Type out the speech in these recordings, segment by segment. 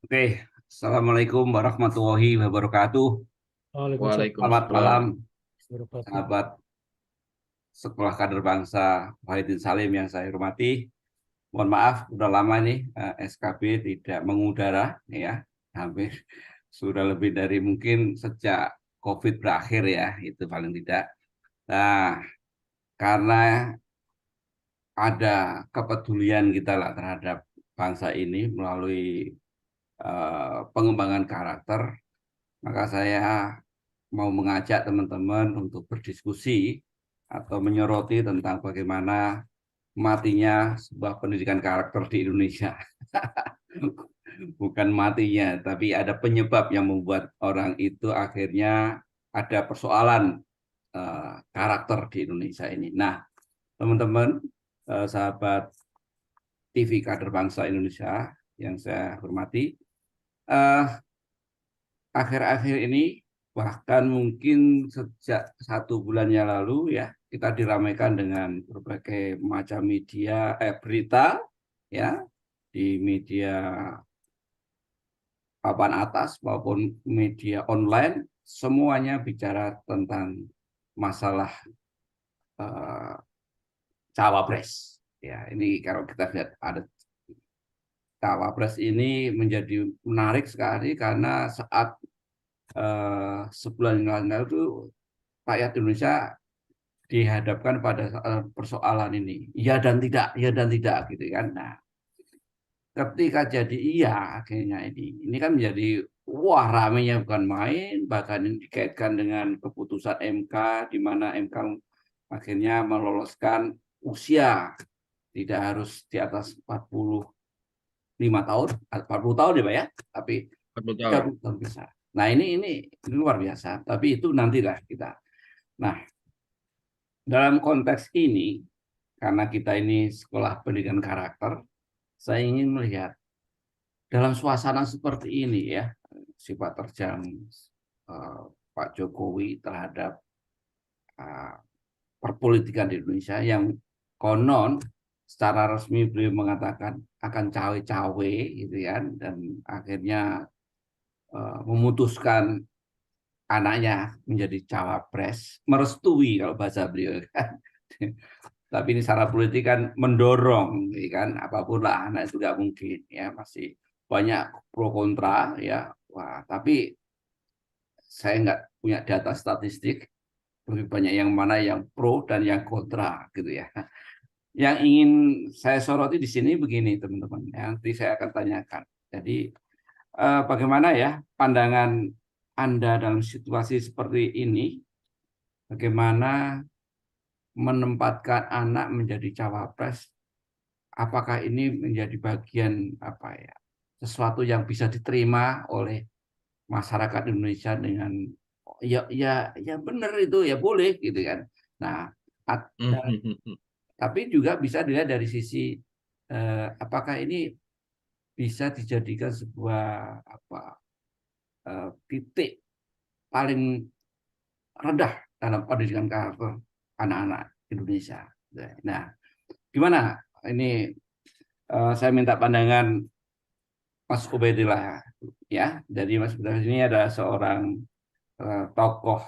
Oke, Assalamualaikum warahmatullahi wabarakatuh. Waalaikumsalam Selamat malam, warahmatullahi wabarakatuh. sahabat Sekolah Kader Bangsa Wahidin Salim yang saya hormati. Mohon maaf, udah lama nih SKB tidak mengudara, ya, hampir sudah lebih dari mungkin sejak COVID berakhir ya, itu paling tidak. Nah, karena ada kepedulian kita lah terhadap bangsa ini melalui pengembangan karakter, maka saya mau mengajak teman-teman untuk berdiskusi atau menyoroti tentang bagaimana matinya sebuah pendidikan karakter di Indonesia. Bukan matinya, tapi ada penyebab yang membuat orang itu akhirnya ada persoalan karakter di Indonesia ini. Nah, teman-teman, sahabat TV Kader Bangsa Indonesia yang saya hormati, eh, akhir-akhir ini bahkan mungkin sejak 1 bulan yang lalu ya kita diramaikan dengan berbagai macam media berita ya di media papan atas maupun media online semuanya bicara tentang masalah eh, cawapres ya. Ini kalau kita lihat ada cawapres ini menjadi menarik sekali karena saat sebulan yang lalu itu rakyat Indonesia dihadapkan pada persoalan ini, ya dan tidak gitu kan. Nah, ketika jadi iya akhirnya ini kan menjadi wah ramenya bukan main, bahkan ini dikaitkan dengan keputusan MK di mana MK akhirnya meloloskan usia tidak harus di atas 45 tahun, 40 tahun ya Pak ya, tapi 40 tiga tahun. puluh tahun bisa. Nah, ini luar biasa, tapi itu nantilah kita. Nah, dalam konteks ini, karena kita ini sekolah pendidikan karakter, saya ingin melihat dalam suasana seperti ini ya, sifat terjang eh, Pak Jokowi terhadap eh, perpolitikan di Indonesia yang konon secara resmi beliau mengatakan akan cawe-cawe gitu kan, dan akhirnya memutuskan anaknya menjadi cawapres, merestui kalau bahasa beliau kan. Tapi ini secara politik kan mendorong, ya kan, apapun lah anak itu nggak mungkin ya, masih banyak pro kontra ya. Wah, tapi saya nggak punya data statistik lebih banyak yang mana yang pro dan yang kontra gitu ya. Yang ingin saya soroti di sini begini teman-teman, nanti saya akan tanyakan. Jadi bagaimana ya pandangan Anda dalam situasi seperti ini? Bagaimana menempatkan anak menjadi cawapres, apakah ini menjadi bagian apa ya, sesuatu yang bisa diterima oleh masyarakat Indonesia dengan ya benar itu ya boleh gitu kan. Nah, tapi juga bisa dilihat dari sisi apakah ini bisa dijadikan sebuah apa titik paling rendah dalam pendidikan karakter anak-anak Indonesia. Nah, gimana ini saya minta pandangan Mas Ubaidillah ya. Jadi Mas Ubaidillah ini adalah seorang tokoh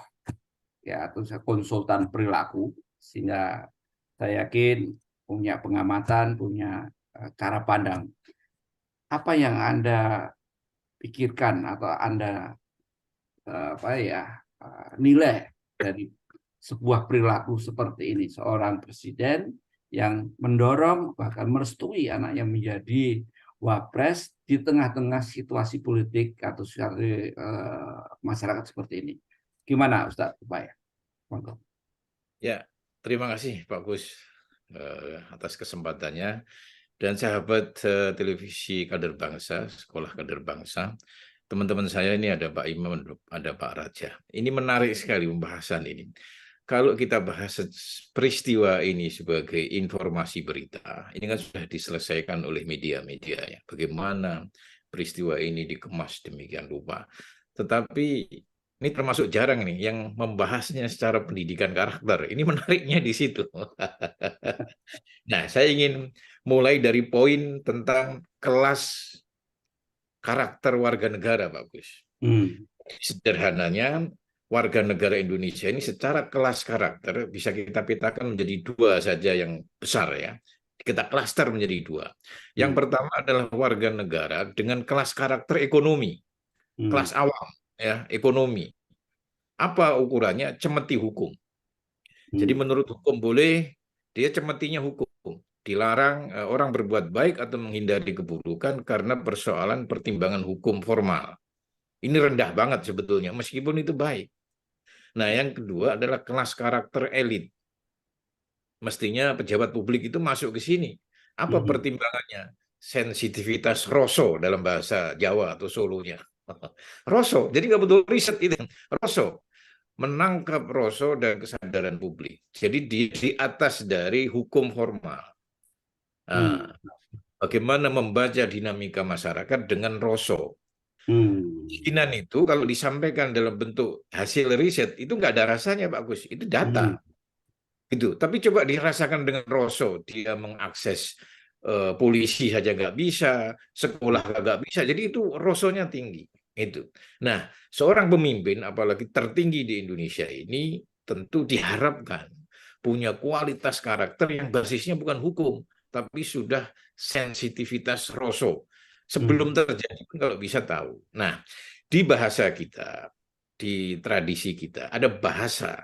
ya atau konsultan perilaku, sehingga saya yakin punya pengamatan, punya cara pandang. Apa yang Anda pikirkan atau Anda apa ya nilai dari sebuah perilaku seperti ini, seorang presiden yang mendorong bahkan merestui anaknya menjadi wapres di tengah-tengah situasi politik atau situasi masyarakat seperti ini. Gimana Ustaz Upaya? Monggo. Ya, terima kasih Pak Gus atas kesempatannya dan sahabat televisi Kader Bangsa, Sekolah Kader Bangsa. Teman-teman saya ini ada Pak Imam, ada Pak Raja. Ini menarik sekali pembahasan ini. Kalau kita bahas peristiwa ini sebagai informasi berita, ini kan sudah diselesaikan oleh media-media ya. Bagaimana peristiwa ini dikemas demikian rupa. Tetapi ini termasuk jarang nih yang membahasnya secara pendidikan karakter. Ini menariknya di situ. Nah, saya ingin mulai dari poin tentang kelas karakter warga negara, Pak Gus. Hmm. Sederhananya, warga negara Indonesia ini secara kelas karakter bisa kita petakan menjadi dua saja yang besar ya. Kita klaster menjadi dua. Yang Hmm. pertama adalah warga negara dengan kelas karakter ekonomi, Hmm. kelas awam ya, ekonomi. Apa ukurannya? Cemeti hukum. Jadi Hmm. menurut hukum boleh, dia cemetinya hukum. Dilarang orang berbuat baik atau menghindari keburukan karena persoalan pertimbangan hukum formal. Ini rendah banget sebetulnya, meskipun itu baik. Nah, yang kedua adalah kelas karakter elit. Mestinya pejabat publik itu masuk ke sini. Apa Hmm. pertimbangannya? Sensitivitas Rosso dalam bahasa Jawa atau Solonya. Rosso, jadi nggak butuh riset itu. Rosso, menangkap Rosso dan kesadaran publik. Jadi di atas dari hukum formal. Nah, Hmm. bagaimana membaca dinamika masyarakat dengan Rosso? Hmm. Kemungkinan itu kalau disampaikan dalam bentuk hasil riset itu nggak ada rasanya, Pak Gus. Itu Hmm. data. Gitu. Tapi coba dirasakan dengan Rosso, dia mengakses polisi saja nggak bisa, sekolah nggak bisa. Jadi itu Rosso-nya tinggi. Itu. Nah, seorang pemimpin, apalagi tertinggi di Indonesia ini, tentu diharapkan punya kualitas karakter yang basisnya bukan hukum, tapi sudah sensitivitas Rosso. Sebelum Hmm. terjadi pun kalau bisa tahu. Nah, di bahasa kita, di tradisi kita, ada bahasa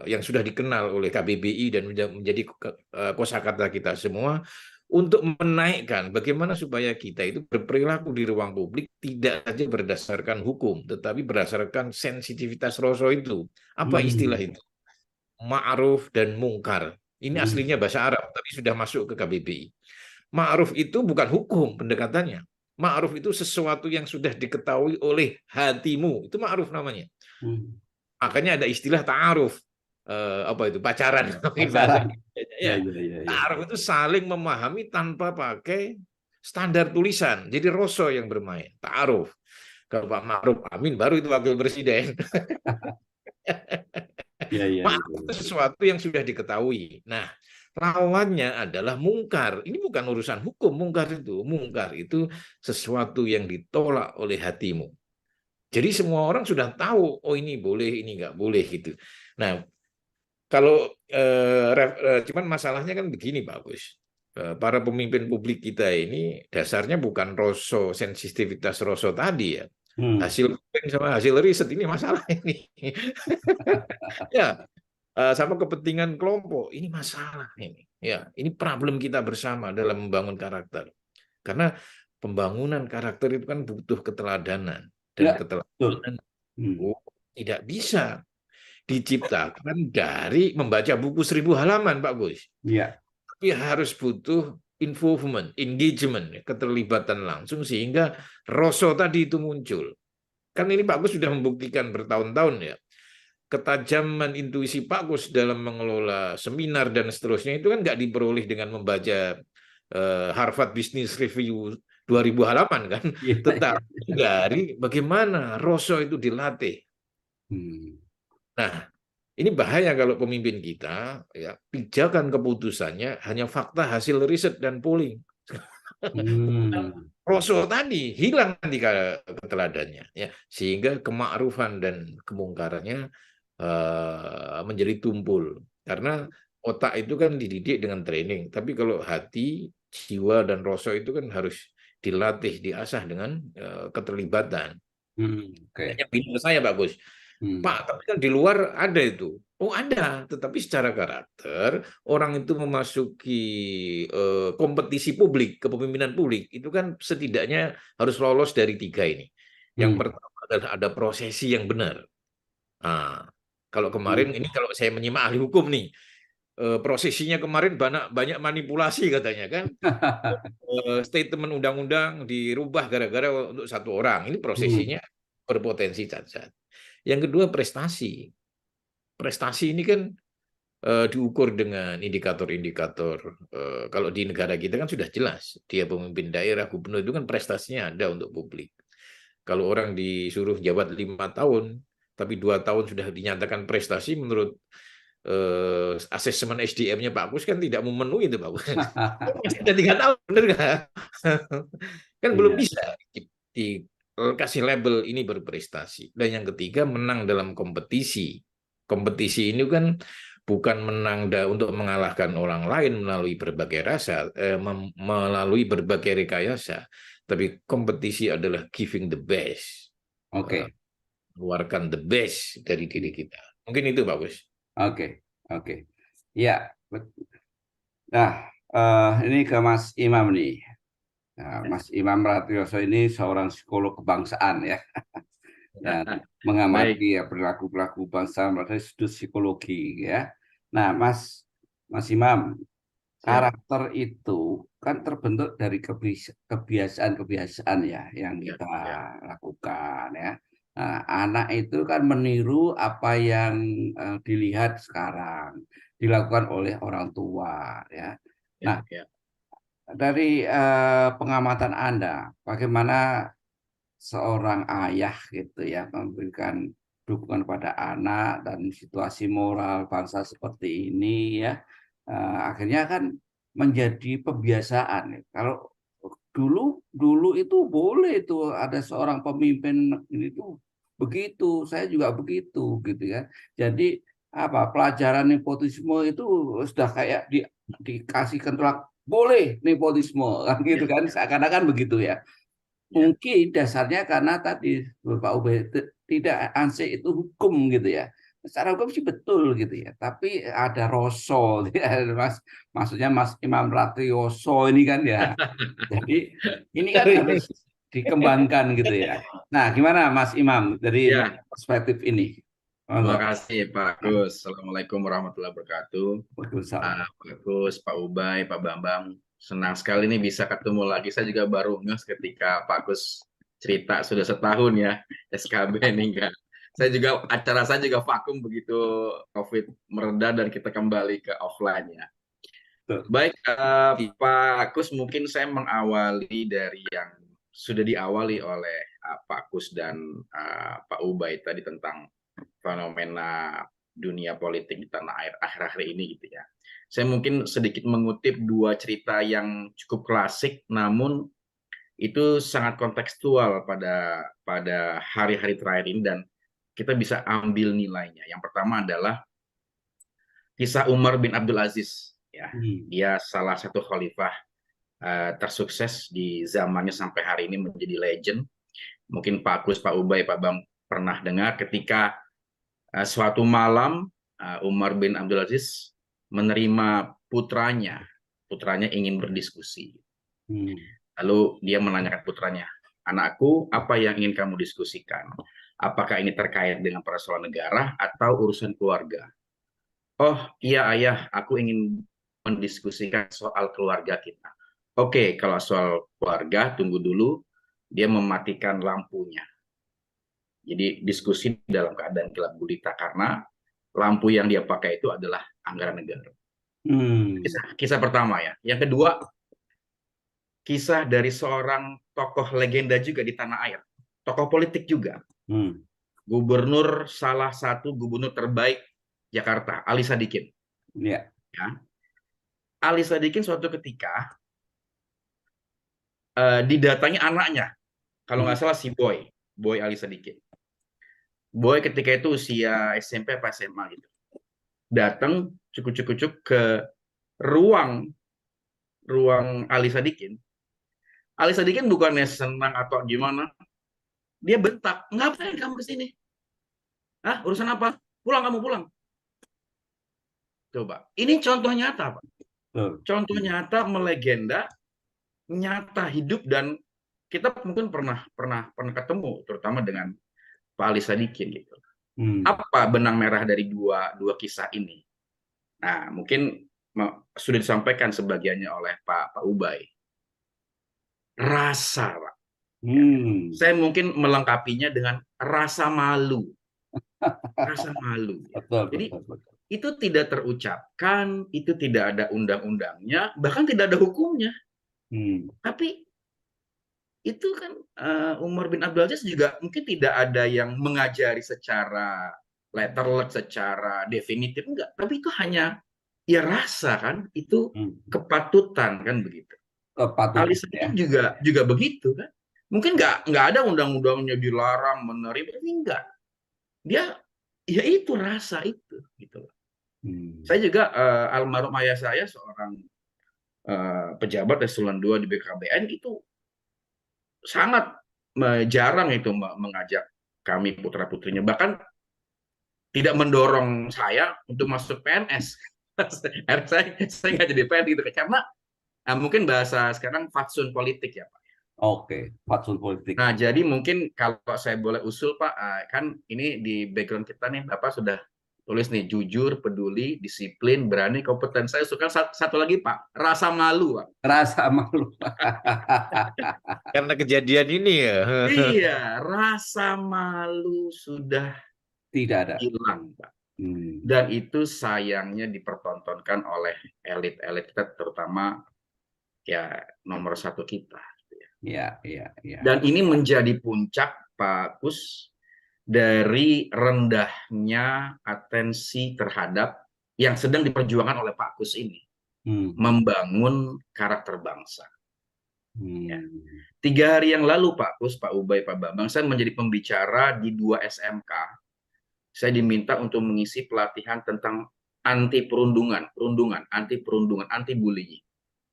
yang sudah dikenal oleh KBBI dan menjadi kosakata kita semua untuk menaikkan bagaimana supaya kita itu berperilaku di ruang publik tidak saja berdasarkan hukum, tetapi berdasarkan sensitivitas Rosso itu. Apa istilah Hmm. itu? Ma'ruf dan mungkar. Ini Hmm. aslinya bahasa Arab, tapi sudah masuk ke KBBI. Ma'ruf itu bukan hukum pendekatannya. Ma'ruf itu sesuatu yang sudah diketahui oleh hatimu. Itu ma'ruf namanya. Hmm. Makanya ada istilah ta'aruf. Apa itu? Pacaran. Mungkin bahasa Pacaran. Indonesia. Ya, Ya. ya, ya, ya. Ta'aruf itu saling memahami tanpa pakai standar tulisan. Jadi Rosso yang bermain. Ta'aruf. Kalau Pak Ma'ruf Amin baru itu wakil presiden. Ya, ya, ya, Ma'ruf itu ya. sesuatu yang sudah diketahui. Nah, lawannya adalah mungkar. Ini bukan urusan hukum, mungkar itu. Mungkar itu sesuatu yang ditolak oleh hatimu. Jadi semua orang sudah tahu, oh ini boleh, ini nggak boleh gitu. Nah, kalau cuman masalahnya kan begini, Pak Gus. Para pemimpin publik kita ini dasarnya bukan sensitivitas Rosso tadi ya. Hmm. Hasil sama hasil riset ini masalah ini. Ya, sama kepentingan kelompok ini masalah ini. Ya, ini problem kita bersama dalam membangun karakter. Karena pembangunan karakter itu kan butuh keteladanan dan Ya, betul. keteladanan Hmm. itu tidak bisa diciptakan dari membaca buku 1.000 halaman, Pak Gus. Ya. Tapi harus butuh involvement, engagement, keterlibatan langsung sehingga Rosso tadi itu muncul. Kan ini Pak Gus sudah membuktikan bertahun-tahun ya. Ketajaman intuisi Pak Gus dalam mengelola seminar dan seterusnya itu kan nggak diperoleh dengan membaca Harvard Business Review 2.000 halaman kan, Ya, ya. tetapi dari bagaimana Rosso itu dilatih. Hmm. Nah, ini bahaya kalau pemimpin kita ya pijakan keputusannya hanya fakta hasil riset dan polling. Hmm. Rosso tadi hilang nanti keteladannya ya, sehingga kemakrufan dan kemungkarannya menjadi tumpul karena otak itu kan dididik dengan training, tapi kalau hati, jiwa dan rasa itu kan harus dilatih, diasah dengan keterlibatan. Hmm. Oke. Yang bingung saya bagus, Hmm. Pak, tapi kan di luar ada itu. Oh ada, tetapi secara karakter orang itu memasuki kompetisi publik, kepemimpinan publik itu kan setidaknya harus lolos dari tiga ini. Yang Hmm. pertama adalah ada prosesi yang benar. Nah, kalau Hmm. kemarin ini kalau saya menyimak ahli hukum nih, prosesinya kemarin banyak banyak manipulasi katanya kan. Statement undang-undang dirubah gara-gara untuk satu orang. Ini Hmm. prosesinya berpotensi cacat. Yang kedua prestasi. Prestasi ini kan diukur dengan indikator-indikator. Kalau di negara kita kan sudah jelas, dia pemimpin daerah, gubernur itu kan prestasinya ada untuk publik. Kalau orang disuruh jabat 5 tahun, tapi 2 tahun sudah dinyatakan prestasi menurut asesmen SDM-nya Pak Kus kan tidak memenuhi itu Pak Kus. Sudah 3 tahun, benar nggak? Kan belum Iya. bisa. dikasih label ini berprestasi. Dan yang ketiga, menang dalam kompetisi. Kompetisi ini kan bukan menang untuk mengalahkan orang lain melalui berbagai melalui berbagai rekayasa, tapi kompetisi adalah giving the best, Oke. keluarkan the best dari diri kita. Mungkin itu bagus. Oke. Oke. Ya. Nah, ini ke Mas Imam nih. Nah, Mas Imam Ratioso ini seorang psikolog kebangsaan ya, yang Baik, mengamati ya perilaku-perilaku bangsa melalui sudut psikologi ya. Nah, Mas Imam, siap. karakter itu kan terbentuk dari kebiasaan-kebiasaan ya yang Ya, kita ya, lakukan ya. Nah, anak itu kan meniru apa yang dilihat sekarang dilakukan oleh orang tua ya. ya, Nah, ya. dari pengamatan Anda, bagaimana seorang ayah gitu ya memberikan dukungan pada anak dan situasi moral bangsa seperti ini ya, akhirnya kan menjadi kebiasaan ya. Kalau dulu dulu itu boleh itu ada seorang pemimpin ini tuh begitu, saya juga begitu gitu ya. Jadi apa pelajaran nepotisme itu sudah kayak dikasih kentalak boleh nepotisme kan gitu Ya, kan ya, seakan-akan begitu ya. ya. Mungkin dasarnya karena tadi Bapak Ubay tidak ansih itu hukum gitu ya. Secara hukum sih betul gitu ya. Tapi ada rosol ya, Mas. Maksudnya Mas Imam Ratioso ini kan ya. Jadi ini kan harus dikembangkan gitu ya. Nah, gimana Mas Imam dari Ya, perspektif ini? terima Monggo. kasih Pak Nah, Agus. Assalamualaikum warahmatullahi wabarakatuh. Waalaikumsalam. Pak Agus, Pak Ubay, Pak Bambang. Senang sekali nih bisa ketemu lagi. Saya juga baru nges ketika Pak Agus cerita sudah setahun ya SKB nih kan. Saya juga acara saya juga vakum begitu COVID mereda dan kita kembali ke offline ya. Tuh. Baik, Pak Kus, mungkin saya mengawali dari yang sudah diawali oleh Pak Kus dan Pak Ubay tadi tentang fenomena dunia politik di tanah air akhir-akhir ini gitu ya. Saya mungkin sedikit mengutip dua cerita yang cukup klasik, namun itu sangat kontekstual pada hari-hari terakhir ini dan kita bisa ambil nilainya. Yang pertama adalah kisah Umar bin Abdul Aziz. Ya, Hmm. dia salah satu khalifah tersukses di zamannya sampai hari ini menjadi legend. Mungkin Pak Kus, Pak Ubay, Pak Bang pernah dengar ketika suatu malam Umar bin Abdul Aziz menerima putranya. Putranya ingin berdiskusi. Hmm. Lalu dia menanyakan putranya, anakku, apa yang ingin kamu diskusikan? Apakah ini terkait dengan persoalan negara atau urusan keluarga? Oh iya ayah, aku ingin mendiskusikan soal keluarga kita. Oke, kalau soal keluarga, tunggu dulu. Dia mematikan lampunya. Jadi diskusi dalam keadaan gelap gulita karena lampu yang dia pakai itu adalah anggaran negara. Hmm. Kisah pertama ya. Yang kedua, kisah dari seorang tokoh legenda juga di tanah air. Tokoh politik juga. Hmm. Gubernur, salah satu gubernur terbaik Jakarta, Ali Sadikin. Ya. Ya. Ali Sadikin suatu ketika didatangi anaknya, kalau Hmm. nggak salah si Boy Ali Sadikin. Boy ketika itu usia SMP apa SMA gitu. Datang cukup-cukup ke ruang Ali Sadikin. Ali Sadikin bukannya senang atau gimana, dia bentak, ngapain kamu kesini? Hah, urusan apa? Pulang kamu pulang. Coba, ini contoh nyata, Pak. Tuh. Contoh nyata melegenda, nyata hidup dan kita mungkin pernah ketemu, terutama dengan Pak Ali Sadikin gitu. Hmm. Apa benang merah dari dua kisah ini? Nah, mungkin sudah disampaikan sebagiannya oleh Pak Ubay. Rasa, Pak. Hmm. Saya mungkin melengkapinya dengan rasa malu. Rasa malu. Betul, Jadi betul, betul. itu tidak terucapkan, itu tidak ada undang-undangnya, bahkan tidak ada hukumnya. Hmm. Tapi itu kan Umar bin Abdul Aziz juga mungkin tidak ada yang mengajari secara letterlek, secara definitif, enggak. Tapi itu hanya ya rasa kan, itu Hmm. kepatutan kan begitu. Ali Kepatutan ya. Sadikin juga begitu kan. Mungkin nggak ada undang-undangnya dilarang menerima, ini enggak. Dia ya itu rasa itu gitu. Saya juga almarhum ayah saya seorang pejabat eselon 2 di BKBN itu sangat jarang itu mengajak kami putra-putrinya, bahkan tidak mendorong saya untuk masuk PNS. saya nggak jadi PNS gitu karena mungkin bahasa sekarang fatsun politik ya Pak. Oke, fatsun politik. Nah, jadi mungkin kalau saya boleh usul Pak, kan ini di background kita nih Bapak sudah tulis nih jujur, peduli, disiplin, berani, kompeten. Saya suka satu lagi Pak, rasa malu Pak. Rasa malu. Karena kejadian ini ya. Iya, rasa malu sudah Tidak ada. hilang Pak. Dan itu sayangnya dipertontonkan oleh elit-elit kita, terutama ya nomor satu kita. Ya, ya, ya. Dan ini menjadi puncak Pak Kus dari rendahnya atensi terhadap yang sedang diperjuangkan oleh Pak Kus ini, membangun karakter bangsa. Ya. 3 hari yang lalu Pak Kus, Pak Ubay, Pak Bambang, saya menjadi pembicara di 2 SMK. Saya diminta untuk mengisi pelatihan tentang anti perundungan, anti bullying.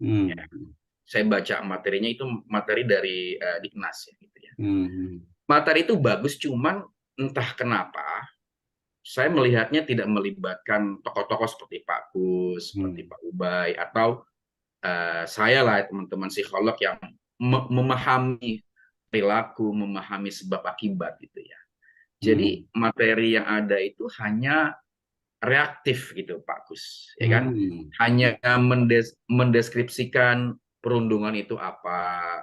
Ya. Saya baca materinya itu materi dari Diknas ya, gitu ya. Materi itu bagus, cuman entah kenapa saya melihatnya tidak melibatkan tokoh-tokoh seperti Pak Kus, seperti Pak Ubay, atau saya lah teman-teman psikolog yang memahami perilaku, memahami sebab akibat gitu ya. Jadi materi yang ada itu hanya reaktif gitu Pak Kus, ya kan? Hanya mendeskripsikan perundungan itu apa,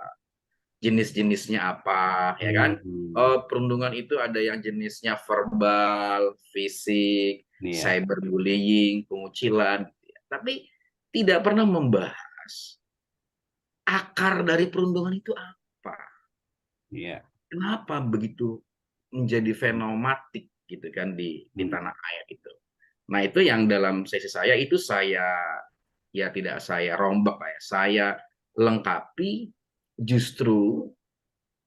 jenis-jenisnya apa, ya kan? Perundungan itu ada yang jenisnya verbal, fisik, cyberbullying, pengucilan, tapi tidak pernah membahas akar dari perundungan itu apa. Kenapa begitu menjadi fenomatik gitu kan di tanah air itu. Nah, itu yang dalam sesi saya itu ya tidak saya rombak Pak ya. Saya lengkapi, justru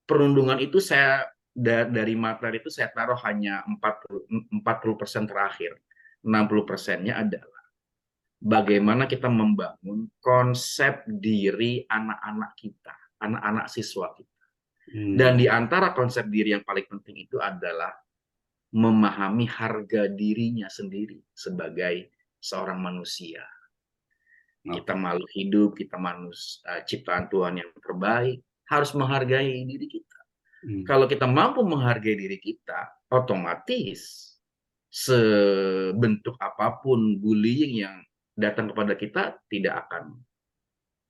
perundungan itu saya dari materi itu saya taruh hanya 40% terakhir. 60%-nya adalah bagaimana kita membangun konsep diri anak-anak kita, anak-anak siswa kita. Dan di antara konsep diri yang paling penting itu adalah memahami harga dirinya sendiri sebagai seorang manusia. Kita makhluk hidup, kita manusia ciptaan Tuhan yang terbaik, harus menghargai diri kita. Kalau kita mampu menghargai diri kita, otomatis sebentuk apapun bullying yang datang kepada kita tidak akan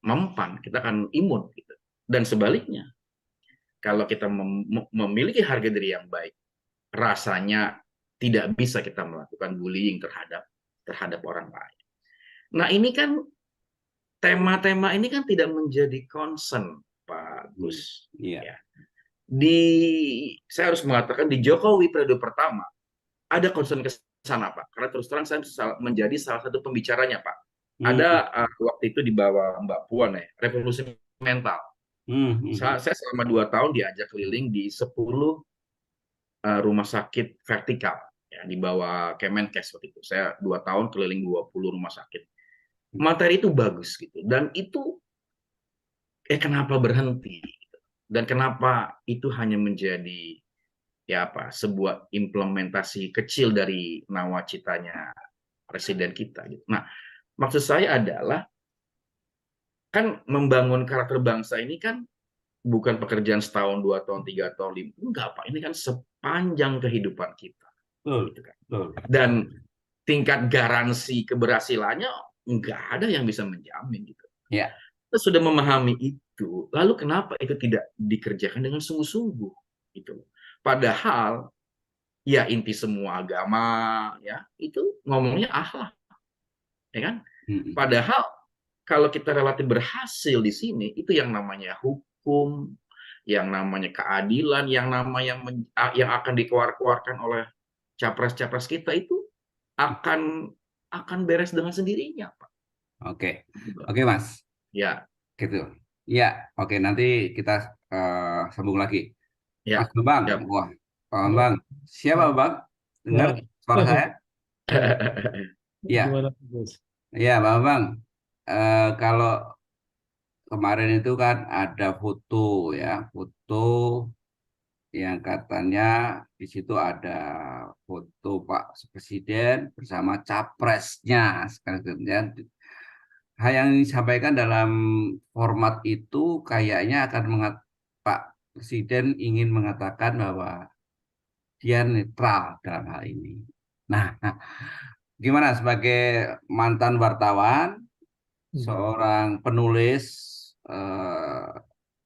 mempan, kita akan imun gitu. Dan sebaliknya, kalau kita memiliki harga diri yang baik, rasanya tidak bisa kita melakukan bullying terhadap orang lain. Nah, ini kan tema-tema ini kan tidak menjadi concern Pak Gus. Ya. Saya harus mengatakan di Jokowi periode pertama ada concern ke sana Pak. Karena terus terang saya menjadi salah satu pembicaranya Pak. Ada waktu itu di bawah Mbak Puan ya, revolusi mental. Saya selama 2 tahun diajak keliling di 10 rumah sakit vertikal ya, di bawah Kemenkes waktu itu. Saya 2 tahun keliling 20 rumah sakit. Materi itu bagus gitu. Dan itu kenapa berhenti? Dan kenapa itu hanya menjadi sebuah implementasi kecil dari nawacitanya presiden kita gitu. Nah, maksud saya adalah kan membangun karakter bangsa ini kan bukan pekerjaan setahun, 2 tahun, 3 tahun, 5 enggak Pak. Ini kan sepanjang kehidupan kita. Gitu kan. Dan tingkat garansi keberhasilannya enggak ada yang bisa menjamin gitu. Kita sudah memahami itu, lalu kenapa itu tidak dikerjakan dengan sungguh-sungguh gitu. Padahal ya inti semua agama ya itu ngomongnya akhlak. Ya kan? Padahal kalau kita relatif berhasil di sini, itu yang namanya hukum, yang namanya keadilan, yang akan dikeluarkan oleh capres-capres kita itu akan beres dengan sendirinya, Pak. Oke, Mas. Ya. Gitu. Ya, oke, nanti kita sambung lagi. Ya, Mas Bambang, siap. wah, Pak Bambang, siapa Bang? Dengar Ya, suara saya? Ya, gimana Gus? ya, Pak Bambang. Kalau kemarin itu kan ada foto ya, foto yang katanya di situ ada foto Pak Presiden bersama capresnya. Sekarang hal yang disampaikan dalam format itu kayaknya akan Pak Presiden ingin mengatakan bahwa dia netral dalam hal ini. Nah, gimana sebagai mantan wartawan, seorang penulis eh,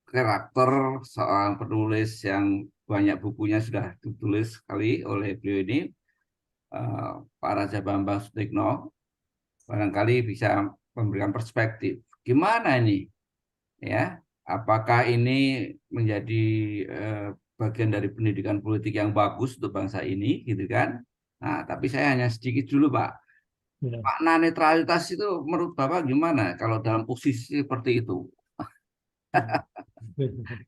karakter, seorang penulis yang banyak bukunya sudah ditulis sekali oleh beliau ini, eh, Pak Raja Bambang Sutikno, barangkali bisa memberikan perspektif. Gimana ini? Ya, apakah ini menjadi bagian dari pendidikan politik yang bagus untuk bangsa ini, gitu kan? Nah, tapi saya hanya sedikit dulu, Pak. Ya. Makna netralitas itu menurut Bapak gimana kalau dalam posisi seperti itu?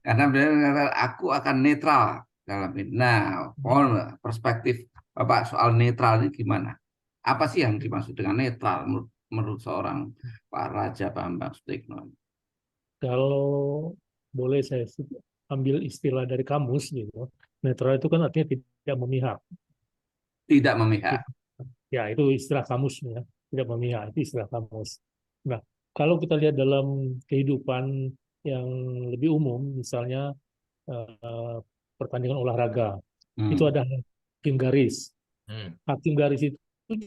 Karena beliau mengatakan aku akan netral dalam ini. Nah, perspektif Bapak soal netral ini gimana? Apa sih yang dimaksud dengan netral menurut seorang Pak Raja Bambang Sutikno? Kalau boleh saya ambil istilah dari kamus gitu, netral itu kan artinya tidak memihak. Tidak memihak. Ya, itu istilah kamus ya, tidak memihak itu istilah kamus. Nah, kalau kita lihat dalam kehidupan yang lebih umum, misalnya eh, pertandingan olahraga, itu Hmm. ada hakim garis. Hmm. Hakim garis itu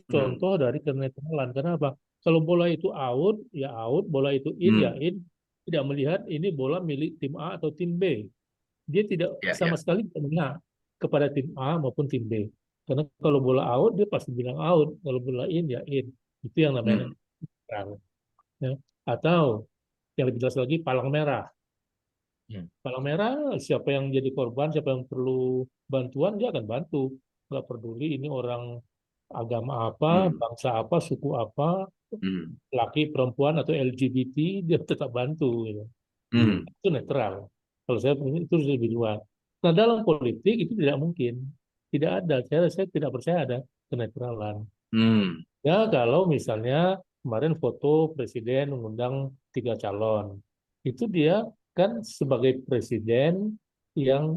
contoh dari kenetralan. Karena apa? Kalau bola itu out, ya out. Bola itu in, ya in. Tidak melihat ini bola milik tim A atau tim B. Dia tidak Ya, sama ya. sekali berpihak kepada tim A maupun tim B. Karena kalau bola out, dia pasti bilang out. Kalau bola in, ya in. Itu yang namanya Hmm. netral. Ya. Atau yang lebih jelas lagi, palang merah. Hmm. Palang merah, siapa yang jadi korban, siapa yang perlu bantuan, dia akan bantu. Nggak peduli ini orang agama apa, Hmm. bangsa apa, suku apa, Hmm. laki, perempuan, atau LGBT, dia tetap bantu. Gitu. Hmm. Itu netral. Kalau saya itu lebih luas. Nah, dalam politik itu tidak mungkin. Tidak ada. Saya tidak percaya ada kenetralan. Hmm. Ya, kalau misalnya kemarin foto presiden mengundang 3 calon. Itu dia kan sebagai presiden yang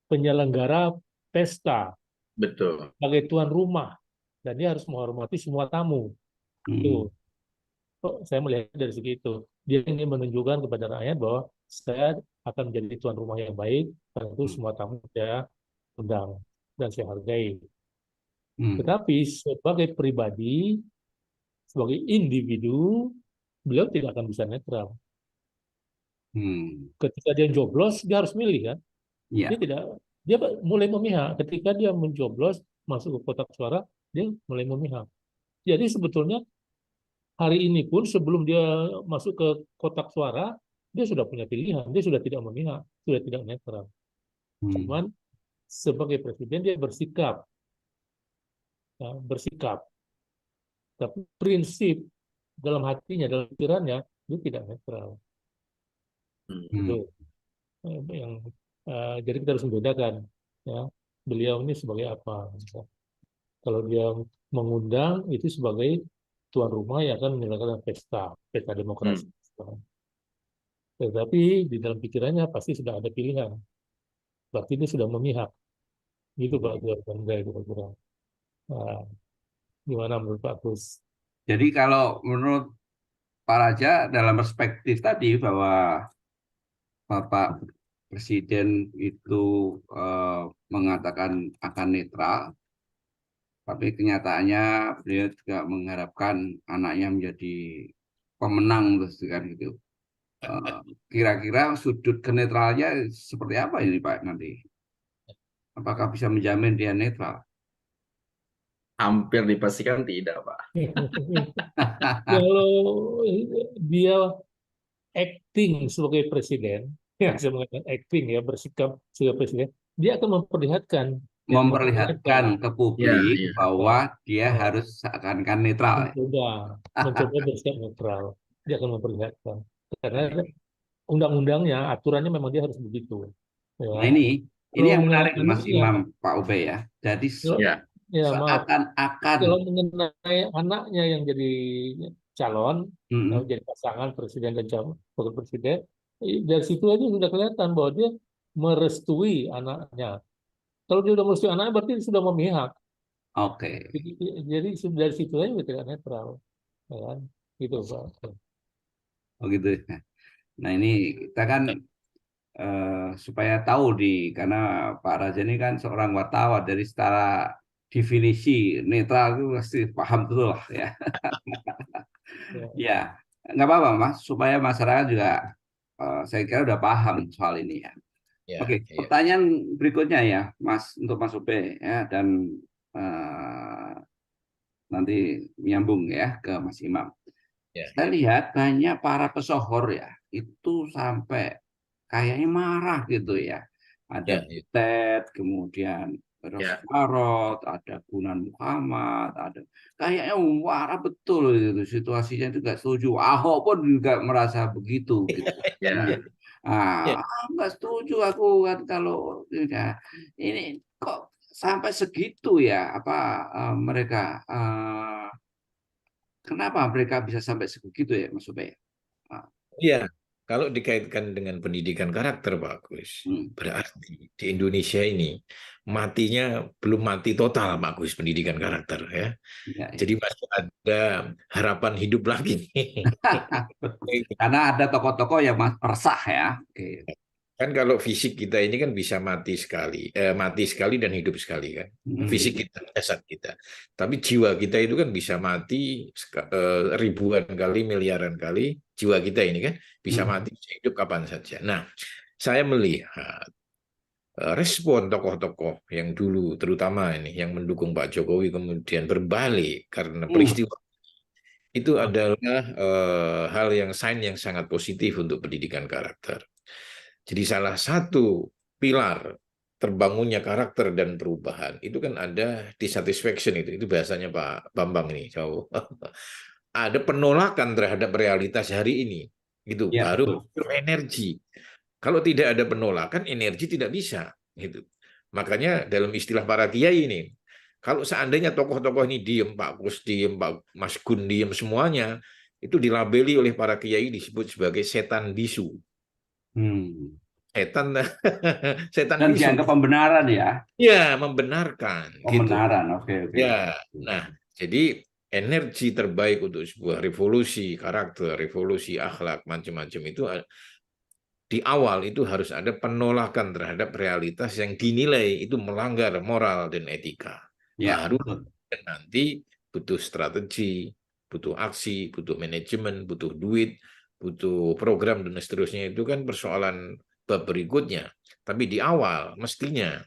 penyelenggara pesta, Betul. sebagai tuan rumah. Dan dia harus menghormati semua tamu. Hmm. Itu. Saya melihat dari segi itu. Dia ingin menunjukkan kepada rakyat bahwa saya akan menjadi tuan rumah yang baik, karena itu semua tamu saya undang dan saya hargai. Hmm. Tetapi sebagai pribadi, sebagai individu, beliau tidak akan bisa netral. Hmm. Ketika dia joblos, dia harus milih kan. Dia Ya. tidak, dia mulai memihak. Ketika dia mencoblos masuk ke kotak suara, dia mulai memihak. Jadi sebetulnya hari ini pun sebelum dia masuk ke kotak suara, dia sudah punya pilihan, dia sudah tidak memihak, sudah tidak netral. Hmm. Cuman sebagai presiden dia bersikap, ya, bersikap. Tapi prinsip dalam hatinya, dalam pikirannya, dia tidak netral. Hmm. Hmm. Itu yang jadi kita harus membedakan, ya, beliau ini sebagai apa. Kalau dia mengundang itu sebagai tuan rumah yang akan menyelenggarakan pesta, pesta demokrasi. Tetapi di dalam pikirannya pasti sudah ada pilihan. Berarti dia sudah memihak. Gitu Pak Tuan Bangga itu Pak Kurang. Nah, gimana menurut Pak Gus? Jadi kalau menurut Pak Raja dalam perspektif tadi bahwa Bapak Presiden itu mengatakan akan netral, tapi kenyataannya beliau juga mengharapkan anaknya menjadi pemenang, terus kan gitu. Kira-kira sudut kenetralnya seperti apa ini Pak nanti? Apakah bisa menjamin dia netral? Hampir dipastikan tidak, Pak. Kalau dia acting sebagai presiden, ya saya mengatakan acting ya, bersikap sebagai presiden, dia akan memperlihatkan Memperlihatkan ke Ya, publik ya. bahwa dia ya, harus seakan-akan netral. mencoba bersikap netral. Dia akan memperlihatkan. Karena undang-undangnya, aturannya memang dia harus begitu. Nah, Ya. ini Kalau yang mengenai menarik Mas anaknya, Imam, Pak Ube ya. Jadi kalau- Ya, ya maaf, seakan-akan kalau mengenai anaknya yang jadi calon, mm, jadi pasangan presiden dan wakil presiden, dari situ aja sudah kelihatan bahwa dia merestui anaknya. Kalau dia sudah merestui anaknya, berarti dia sudah memihak. oke. Jadi dari situ aja sudah tidak netral, ya kan? Gitu, Pak. Oh gitu. Nah, ini kita kan supaya tahu karena Pak Raja ini kan seorang wartawan dari secara definisi netral itu pasti paham betul lah ya. Ya. Ya, nggak apa-apa Mas, supaya masyarakat juga saya kira udah paham soal ini ya. Ya, Oke, ya, pertanyaan berikutnya ya, Mas, untuk Mas Ube ya, dan eh, nanti menyambung ya ke Mas Imam. ya, Saya ya, lihat banyak para pesohor ya, itu sampai kayaknya marah gitu ya. Ada ya, ya. Butet, kemudian ya, Rosfarot, ada Gunan Muhammad, ada kayaknya marah betul gitu. Situasinya juga setuju. Ahok pun juga merasa begitu gitu. ya. Ya. Nggak setuju aku kan kalau ya, ini kok sampai segitu ya apa mereka kenapa mereka bisa sampai sebegitu ya Mas Ubay? Ah, Iya, kalau dikaitkan dengan pendidikan karakter, Pak Agus, hmm, berarti di Indonesia ini matinya belum mati total, Pak Agus, pendidikan karakter ya. ya, ya. Jadi masih ada harapan hidup lagi. Betul. Karena ada tokoh-tokoh yang resah ya. Oke. Kan kalau fisik kita ini kan bisa mati sekali dan hidup sekali kan. Fisik Hmm, kita, jasad kita. Tapi jiwa kita itu kan bisa mati ribuan kali, miliaran kali. Jiwa kita ini kan bisa hmm, mati, bisa hidup kapan saja. Nah, saya melihat respon tokoh-tokoh yang dulu, terutama ini yang mendukung Pak Jokowi kemudian berbalik karena hmm. peristiwa itu adalah hal yang sign yang sangat positif untuk pendidikan karakter. Jadi salah satu pilar terbangunnya karakter dan perubahan itu kan ada dissatisfaction itu bahasanya Pak Bambang ini jauh. Ada penolakan terhadap realitas hari ini. Gitu, Ya, baru betul. energi. Kalau tidak ada penolakan, energi tidak bisa. Gitu. Makanya dalam istilah para kiai ini, kalau seandainya tokoh-tokoh ini diem, Pak Kus diem, Pak Mas Gun diem, semuanya itu dilabeli oleh para kiai disebut sebagai setan bisu. Hmm. Setan, setan Dan bisu. dianggap pembenaran ya. Ya, membenarkan gitu. Pembenaran. Oke, oke. Ya, nah, jadi energi terbaik untuk sebuah revolusi karakter, revolusi akhlak, macam-macam itu di awal itu harus ada penolakan terhadap realitas yang dinilai itu melanggar moral dan etika. Ya, Baru betul. nanti butuh strategi, butuh aksi, butuh manajemen, butuh duit, butuh program dan seterusnya itu kan persoalan bab berikutnya. Tapi di awal mestinya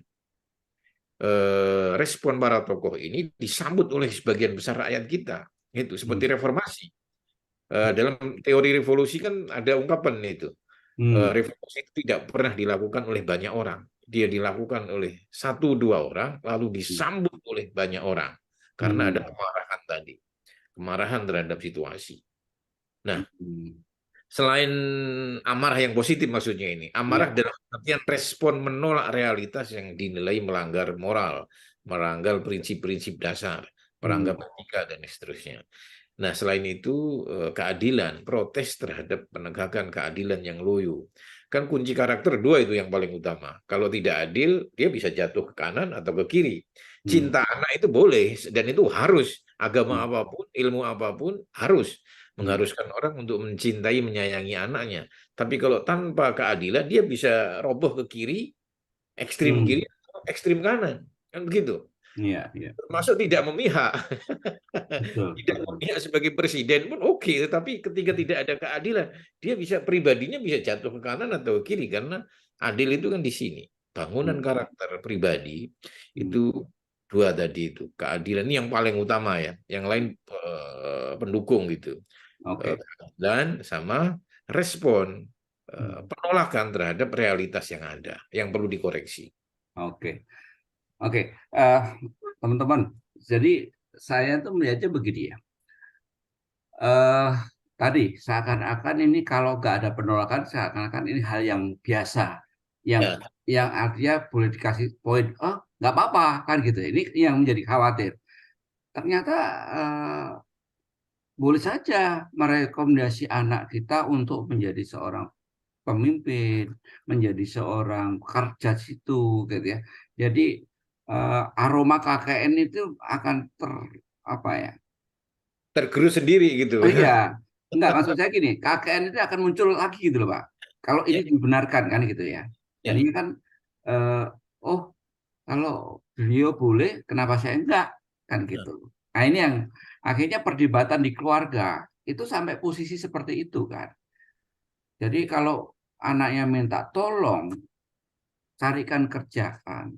respon para tokoh ini disambut oleh sebagian besar rakyat kita. Itu seperti Hmm. reformasi. Dalam teori revolusi kan ada ungkapan itu. Hmm. Revolusi itu tidak pernah dilakukan oleh banyak orang. Dia dilakukan oleh satu dua orang, lalu disambut oleh banyak orang. Karena ada Hmm. kemarahan tadi. Kemarahan terhadap situasi. Nah, Hmm. selain amarah yang positif maksudnya ini, amarah Ya. dalam artian respon menolak realitas yang dinilai melanggar moral, melanggar prinsip-prinsip dasar, Hmm. melanggar etika dan seterusnya. Nah, selain itu keadilan, protes terhadap penegakan keadilan yang loyo. Kan kunci karakter dua itu yang paling utama. Kalau tidak adil, dia bisa jatuh ke kanan atau ke kiri. Hmm. Cinta anak itu boleh dan itu harus. Agama Hmm. apapun, ilmu apapun harus Hmm. mengharuskan orang untuk mencintai, menyayangi anaknya. Tapi kalau tanpa keadilan, dia bisa roboh ke Hmm. kiri, atau ekstrim kanan. Kan begitu. Iya, iya. Termasuk tidak memihak. Betul, Tidak betul. memihak sebagai presiden pun oke, tetapi ketika tidak ada keadilan, dia bisa pribadinya bisa jatuh ke kanan atau ke kiri karena adil itu kan di sini. Bangunan Hmm. karakter pribadi Hmm. itu dua tadi itu. Keadilan ini yang paling utama ya. Yang lain pendukung gitu. Oke, Keadilan sama respon hmm. penolakan terhadap realitas yang ada yang perlu dikoreksi. Oke, oke. Eh, Teman-teman, jadi saya tuh melihatnya begini ya. Eh, tadi seakan-akan ini kalau nggak ada penolakan seakan-akan ini hal yang biasa, yang Ya. artinya boleh dikasih poin, oh nggak apa-apa kan gitu. Ini yang menjadi khawatir. Ternyata boleh saja merekomendasi anak kita untuk menjadi seorang pemimpin, menjadi seorang pekerja situ, gitu ya. Jadi aroma KKN itu akan apa ya? Tergerus sendiri gitu. Oh iya, enggak maksud saya gini, KKN itu akan muncul lagi gitu loh Pak. Kalau Ya, ini dibenarkan kan gitu ya. ya. Jadinya kan, eh, oh kalau beliau boleh, kenapa saya enggak? Kan Nah, gitu. Nah ini yang akhirnya perdebatan di keluarga itu sampai posisi seperti itu kan. Jadi kalau anaknya minta tolong carikan kerjaan,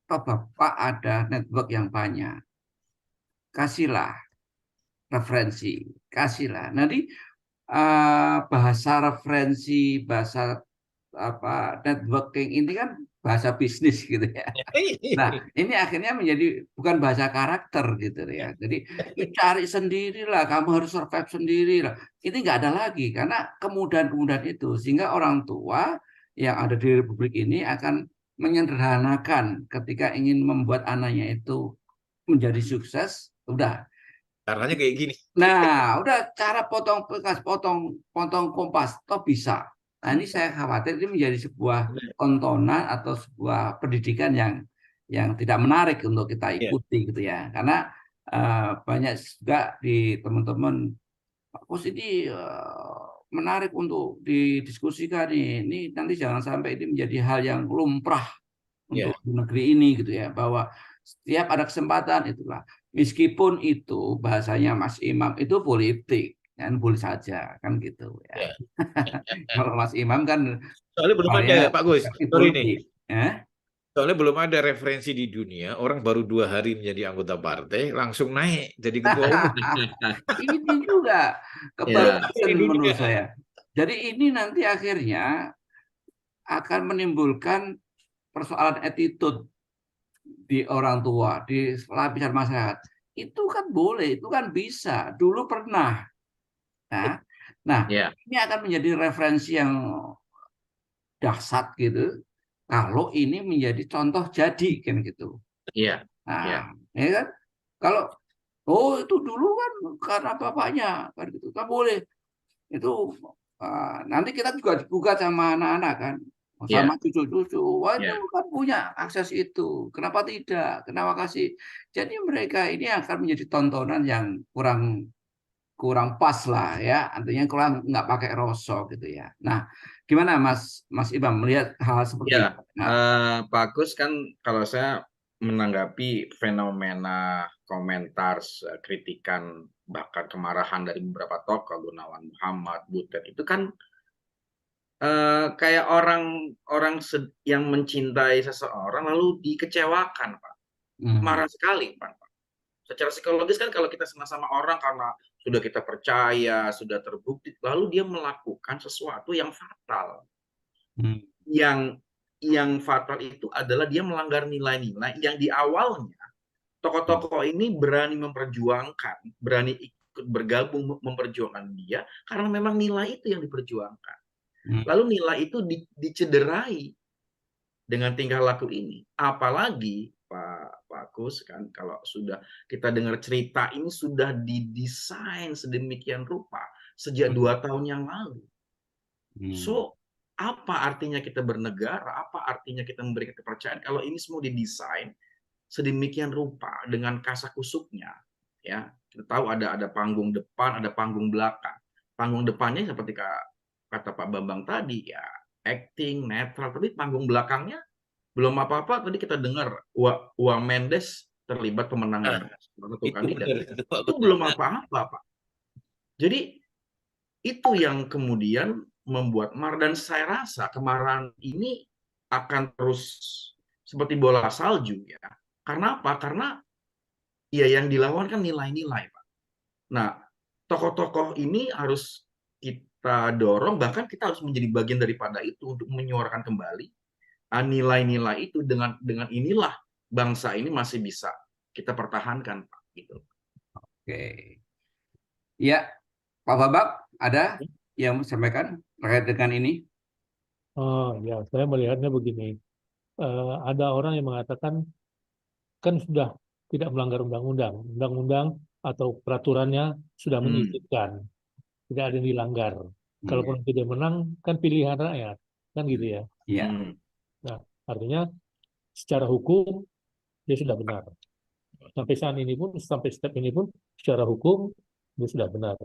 toh bapak ada network yang banyak, kasihlah referensi, kasihlah. Nanti bahasa referensi, bahasa apa networking ini kan bahasa bisnis gitu ya. Nah, ini akhirnya menjadi bukan bahasa karakter gitu ya. Jadi cari sendirilah, kamu harus survive sendirilah. Ini nggak ada lagi karena kemudahan-kemudahan itu sehingga orang tua yang ada di Republik ini akan menyederhanakan ketika ingin membuat anaknya itu menjadi sukses, udah. Caranya kayak gini. Nah, udah cara potong bekas, potong potong kompas, toh bisa. Nah, ini saya khawatir ini menjadi sebuah tontonan atau sebuah pendidikan yang tidak menarik untuk kita Ya. ikuti gitu ya. Karena banyak juga di teman-teman, Pak Kus ini menarik untuk didiskusikan nih. Ini nanti jangan sampai ini menjadi hal yang lumrah untuk Ya. di negeri ini gitu ya, bahwa setiap ada kesempatan itulah, meskipun itu bahasanya Mas Imam itu politik kan boleh saja kan gitu ya. Ya. Kalau Mas Imam kan Soalnya belum ada soalnya Pak Gus. Sorry nih. politik ya. Soalnya belum ada referensi di dunia, orang baru 2 hari menjadi anggota partai, langsung naik jadi ketua umum. Ini juga Ya, kebablasan Di dunia. menurut saya. Jadi ini nanti akhirnya akan menimbulkan persoalan attitude di orang tua, di lapisan masyarakat. Itu kan boleh, itu kan bisa. Dulu pernah. Nah, nah ya, ini akan menjadi referensi yang dahsyat gitu. Kalau ini menjadi contoh jadi kan gitu. ya, ya, Nah, ya kan? Kalau oh itu dulu kan karena bapaknya kan gitu. Kan boleh. Itu nanti kita juga digugat sama anak-anak kan, sama ya, cucu-cucu. Wah itu ya, kan punya akses itu, kenapa tidak? Kenapa kasih? Jadi mereka ini akan menjadi tontonan yang kurang kurang pas lah ya, artinya kurang nggak pakai rosok gitu ya. Nah, gimana Mas Ibam melihat hal seperti ya. itu? Nah, Pak Agus kan kalau saya menanggapi fenomena komentar, kritikan, bahkan kemarahan dari beberapa tokoh, Gunawan Muhammad, Butet, itu kan kayak orang yang mencintai seseorang lalu dikecewakan, Pak. hmm, Marah sekali, Pak. Secara psikologis kan kalau kita sama-sama orang karena sudah kita percaya, sudah terbukti, lalu dia melakukan sesuatu yang fatal. hmm, Yang fatal itu adalah dia melanggar nilai-nilai yang di awalnya hmm, tokoh-tokoh ini berani memperjuangkan, berani ikut bergabung memperjuangkan dia karena memang nilai itu yang diperjuangkan. hmm, Lalu nilai itu dicederai dengan tingkah laku ini. Apalagi Pak Kus kan kalau sudah kita dengar cerita ini sudah didesain sedemikian rupa sejak 2 tahun yang lalu. hmm, So apa artinya kita bernegara? Apa artinya kita memberikan kepercayaan kalau ini semua didesain sedemikian rupa dengan kasakusuknya? Ya, kita tahu ada panggung depan, ada panggung belakang. Panggung depannya seperti kata Pak Bambang tadi ya acting netral, tapi panggung belakangnya belum apa-apa. Tadi kita dengar Uang Mendes terlibat Nah, pemenangan salah satu itu kandidat. benar itu Pak Itu Gus. belum apa-apa, Pak. Jadi itu yang kemudian membuat marah, dan saya rasa kemarahan ini akan terus seperti bola salju ya. Karena apa? Karena ya yang dilawan kan nilai-nilai, Pak. Nah, tokoh-tokoh ini harus kita dorong, bahkan kita harus menjadi bagian daripada itu untuk menyuarakan kembali nilai-nilai itu. Dengan inilah bangsa ini masih bisa kita pertahankan, Pak. Gitu. oke. Ya, Pak Babak, ada yang sampaikan terkait dengan ini? Oh ya, saya melihatnya begini. Ada orang yang mengatakan kan sudah tidak melanggar undang-undang, undang-undang atau peraturannya sudah mengizinkan, tidak ada yang dilanggar. Hmm. Kalaupun tidak menang, kan pilihan rakyat, kan gitu ya. Iya. Nah, artinya secara hukum dia sudah benar. Sampai saat ini pun, sampai step ini pun, secara hukum dia sudah benar.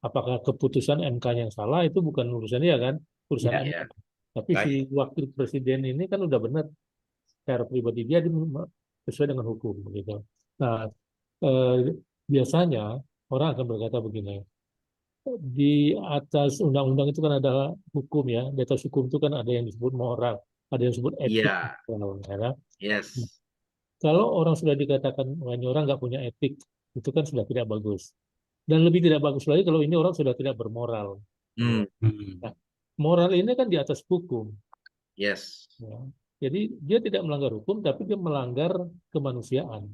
Apakah keputusan MK yang salah itu bukan urusan dia kan, urusan Iya. MK. Ya, Tapi si Baik. wakil presiden ini kan udah benar secara pribadi dia sesuai dengan hukum begitu. Nah, eh, biasanya orang akan berkata begini, di atas undang-undang itu kan ada hukum ya, di atas hukum itu kan ada yang disebut moral, ada yang disebut etik. iya, Ya. yes. Kalau orang sudah dikatakan "Wah, ini orang nggak punya etik, itu kan sudah tidak bagus. Dan lebih tidak bagus lagi kalau ini orang sudah tidak bermoral. Ya. Hmm, Nah, moral ini kan di atas hukum. yes. Ya. Jadi dia tidak melanggar hukum, tapi dia melanggar kemanusiaan.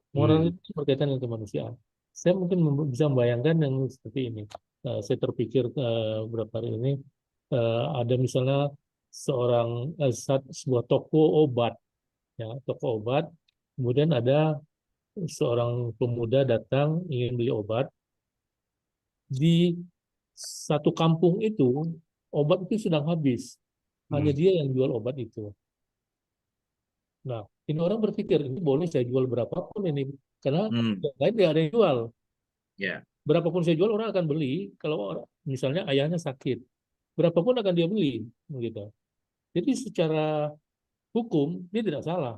Moral Hmm. itu berkaitan dengan kemanusiaan. Saya mungkin bisa membayangkan yang seperti ini. Saya terpikir beberapa hari ini ada misalnya sebuah toko obat, ya toko obat. Kemudian ada seorang pemuda datang ingin beli obat di satu kampung itu obat itu sedang habis. Hanya Hmm. dia yang jual obat itu. Nah, ini orang berpikir ini boleh saya jual berapapun ini karena Hmm, yang lain tidak ada yang jual. ya, Berapapun saya jual orang akan beli. Kalau misalnya ayahnya sakit, berapapun akan dia beli, gitu. Jadi secara hukum dia tidak salah.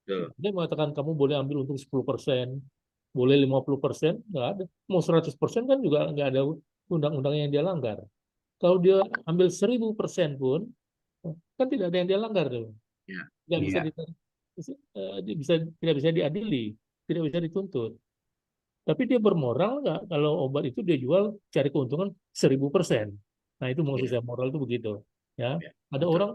betul. Dia mengatakan kamu boleh ambil untung 10%, boleh 50%, nggak ada. Mau 100% kan juga nggak ada undang-undang yang dia langgar. Kalau dia ambil 1000% pun, kan tidak ada yang dia langgar tuh. Ya, Nggak bisa Iya. tidak bisa diadili, tidak bisa dituntut. Tapi dia bermoral nggak kalau obat itu dia jual cari keuntungan 1000%. Nah itu maksud ya, saya moral itu begitu. Ya, ya, ada betul. orang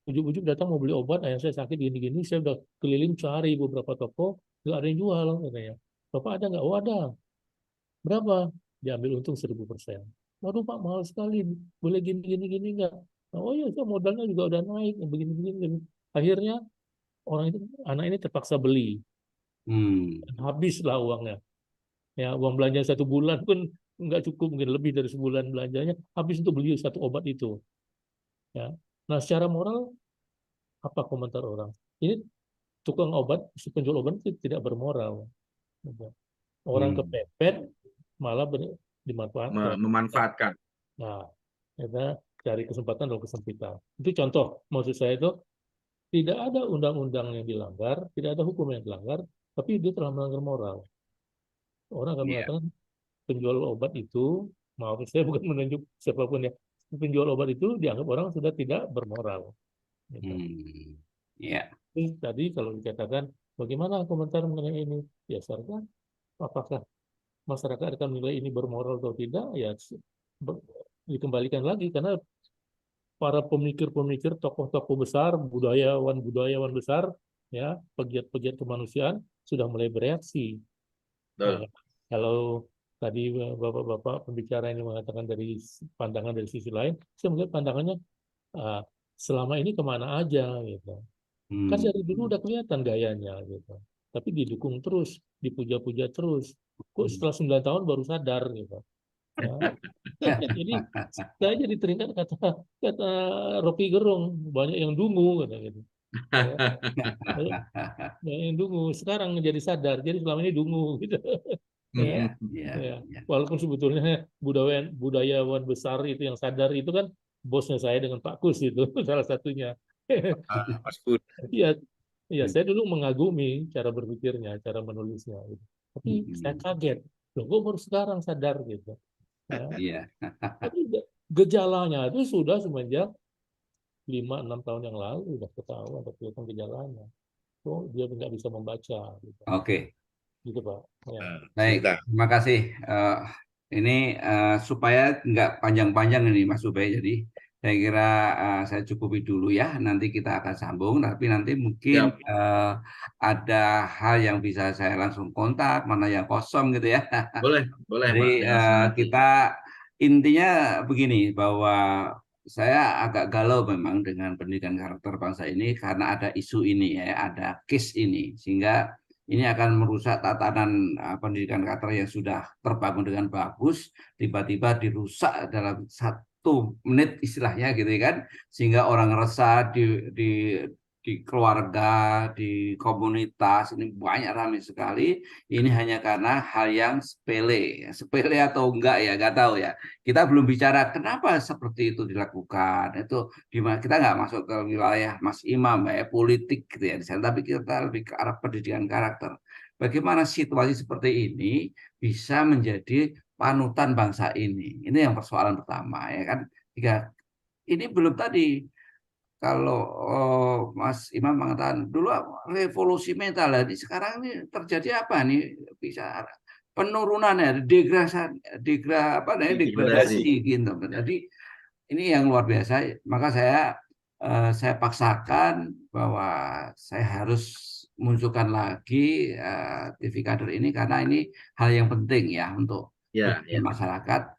ujuk-ujuk datang mau beli obat, ayah saya sakit gini-gini, saya udah keliling cari beberapa toko, nggak ada yang jual katanya. Bapak ada nggak? Oh ada. Berapa? Diambil untung 1000%. Waduh Pak mahal sekali, boleh gini-gini nggak? Oh iya, saya modalnya juga udah naik, begini-begini. Akhirnya orang itu, anak ini terpaksa beli, Hmm. habislah uangnya. Ya, uang belanja 1 bulan pun nggak cukup, mungkin lebih dari sebulan belanjanya habis untuk beli satu obat itu. Ya, nah secara moral apa komentar orang? Ini tukang obat, si penjual obat itu tidak bermoral. Gitu. Orang Hmm. kepepet malah dimanfaatkan. Memanfaatkan. Nah, kita cari kesempatan dalam kesempitan. Itu contoh, maksud saya itu tidak ada undang-undang yang dilanggar, tidak ada hukum yang dilanggar, tapi dia telah melanggar moral. Orang akan Iya, mengatakan penjual obat itu, maaf saya bukan menunjuk siapapun ya, penjual obat itu dianggap orang sudah tidak bermoral. Gitu. Hmm. Iya. Jadi tadi kalau dikatakan bagaimana komentar mengenai ini, ya seharusnya apakah masyarakat akan menilai ini bermoral atau tidak, ya dikembalikan lagi karena para pemikir-pemikir, tokoh-tokoh besar, budayawan-budayawan besar, ya pegiat-pegiat kemanusiaan sudah mulai bereaksi. betul. Kalau tadi bapak-bapak pembicara ini mengatakan dari pandangan dari sisi lain, saya melihat pandangannya ah, selama ini kemana aja gitu. Kan Hmm. dari dulu udah kelihatan gayanya gitu. Tapi didukung terus, dipuja-puja terus. Kok setelah 9 tahun baru sadar gitu. Ya. Jadi saya jadi teringat kata kata Rocky Gerung, banyak yang dungu kata gitu. Ya, banyak yang dungu. Sekarang jadi sadar, jadi selama ini dungu gitu. Iya. Ya. Iya. Ya, Iya. walaupun sebetulnya budayawan besar itu yang sadar itu kan bosnya saya dengan Pak Kus itu salah satunya. Mas Bud. Iya, iya saya dulu mengagumi cara berpikirnya, cara menulisnya. Gitu. Tapi saya Hmm. kaget, loh kok baru sekarang sadar gitu. Ya, Iya. tapi gejalanya itu sudah semenjak 5-6 tahun yang lalu udah ketahuan, udah kelihatan gejalanya. Oh dia nggak bisa membaca gitu, Oke. gitu Pak. Ya. Baik, Sebentar. terima kasih. Ini supaya nggak panjang-panjang ini Mas Ubay, jadi saya kira saya cukupi dulu ya. Nanti kita akan sambung, tapi nanti mungkin Siap. ada hal yang bisa saya langsung kontak, mana yang kosong gitu ya. Boleh, boleh Jadi Pak. Dengan senang hati. kita intinya begini, bahwa saya agak galau memang dengan pendidikan karakter bangsa ini karena ada isu ini ya, ada case ini, sehingga ini akan merusak tatanan pendidikan karakter yang sudah terbangun dengan bagus, tiba-tiba dirusak dalam 1 menit istilahnya gitu kan, sehingga orang resah di keluarga, di komunitas ini banyak ramai sekali. Ini hanya karena hal yang sepele, sepele atau enggak ya, nggak tahu ya. Kita belum bicara kenapa seperti itu dilakukan. Itu kita nggak masuk ke wilayah Mas Imam ya, politik gitu ya di sana, tapi kita lebih ke arah pendidikan karakter. Bagaimana situasi seperti ini bisa menjadi panutan bangsa ini? Ini yang persoalan pertama ya kan. Ini belum tadi. Kalau Mas Imam mengatakan dulu revolusi mental, ini sekarang ini terjadi apa nih, bisa penurunan ya, Degradasi. degradasi gitu. Jadi ini yang luar biasa. Maka saya paksakan bahwa saya harus munculkan lagi TV Kader ini karena ini hal yang penting ya untuk Ya, masyarakat.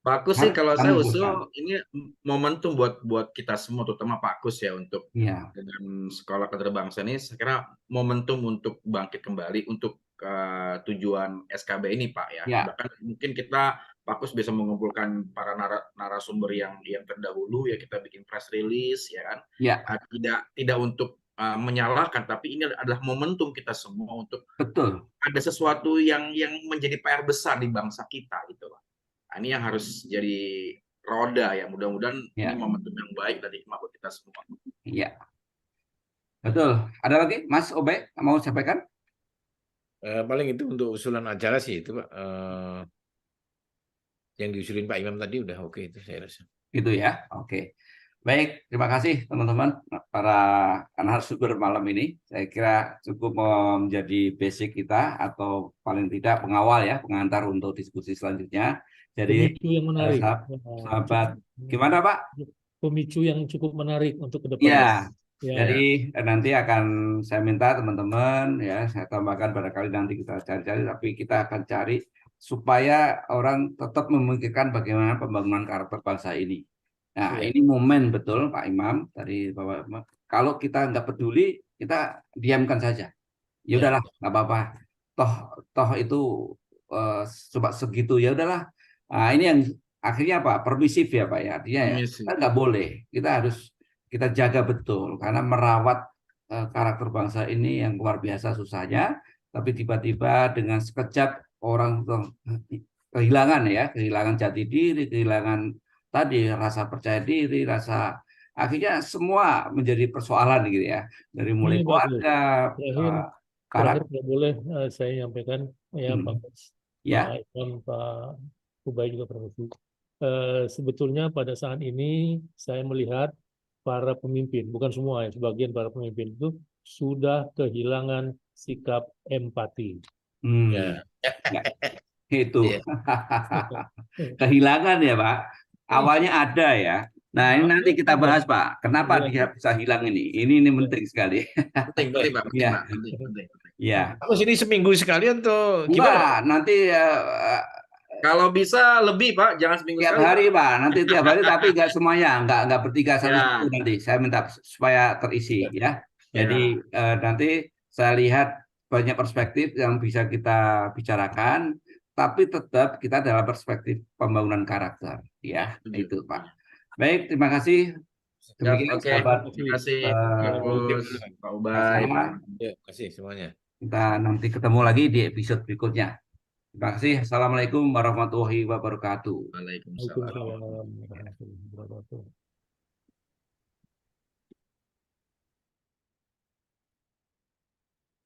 Pak Kus sih kalau saya usul Bukan. ini momentum buat kita semua, terutama Pak Kus ya, untuk Ya, dengan Sekolah Kader Bangsa ini, saya kira momentum untuk bangkit kembali untuk tujuan SKB ini, Pak ya. ya, Bahkan mungkin Pak Kus bisa mengumpulkan para narasumber yang terdahulu ya, kita bikin press release ya kan. ya, Tidak untuk menyalahkan, tapi ini adalah momentum kita semua untuk betul. ada sesuatu yang menjadi PR besar di bangsa kita gitu loh. Nah, ini yang harus jadi roda ya. Mudah-mudahan ini Ya, momentum yang baik dan hikmah buat kita semua. ya, betul. Ada lagi, Mas Obe, mau sampaikan? Paling itu untuk usulan acara sih itu Pak. Yang diusulin Pak Imam tadi udah oke itu saya rasa. Gitu ya. Oke. Baik, terima kasih teman-teman para narasumber malam ini. Saya kira cukup menjadi basic kita atau paling tidak pengawal ya, pengantar untuk diskusi selanjutnya. Jadi Pemicu yang menarik. sahabat, gimana Pak? Pemicu yang cukup menarik untuk ke depan. Ya, Ya. jadi nanti akan saya minta teman-teman ya, saya tambahkan barangkali nanti kita cari-cari, tapi kita akan cari supaya orang tetap memikirkan bagaimana pembangunan karakter bangsa ini. Nah, Ya. ini momen betul Pak Imam tadi, bahwa kalau kita nggak peduli, kita diamkan saja. Ya udahlah, nggak apa-apa. Toh itu coba segitu ya udahlah. Nah, ini yang akhirnya apa? Permisif ya Pak ya. Artinya ya, kita nggak boleh. Kita jaga betul karena merawat karakter bangsa ini yang luar biasa susahnya, tapi tiba-tiba dengan sekejap orang kehilangan jati diri, kehilangan tadi rasa percaya diri, akhirnya semua menjadi persoalan gitu ya, dari mulai Ini keluarga, terakhir kalau boleh saya nyampaikan ya Pak ya, Imam, Pak Ubay juga permisi. Sebetulnya pada saat ini saya melihat para pemimpin, bukan semua ya, sebagian para pemimpin itu sudah kehilangan sikap empati. Ya. Itu Ya. kehilangan ya Pak. Awalnya ada ya. Nah ini nanti kita bahas Pak. Kenapa dia bisa hilang ini? Ini penting sekali. Penting Pak. Ya. Penting. Ya. Terus ini seminggu sekali atau Enggak, gimana? nanti Kalau bisa lebih Pak, jangan seminggu tiap sekali. hari Pak. Nanti tiap hari tapi enggak semuanya, enggak bertiga satu Ya. nanti. Saya minta supaya terisi ya. Jadi nanti saya lihat banyak perspektif yang bisa kita bicarakan, tapi tetap kita dalam perspektif pembangunan karakter ya. Itu Pak. Baik, terima kasih. Demikian Oke, sahabat terima kasih Pak Ubay. Ya, kasih semuanya. kita nanti ketemu lagi di episode berikutnya. Terima kasih. Assalamualaikum warahmatullahi wabarakatuh. Waalaikumsalam. Waalaikumsalam warahmatullahi wabarakatuh.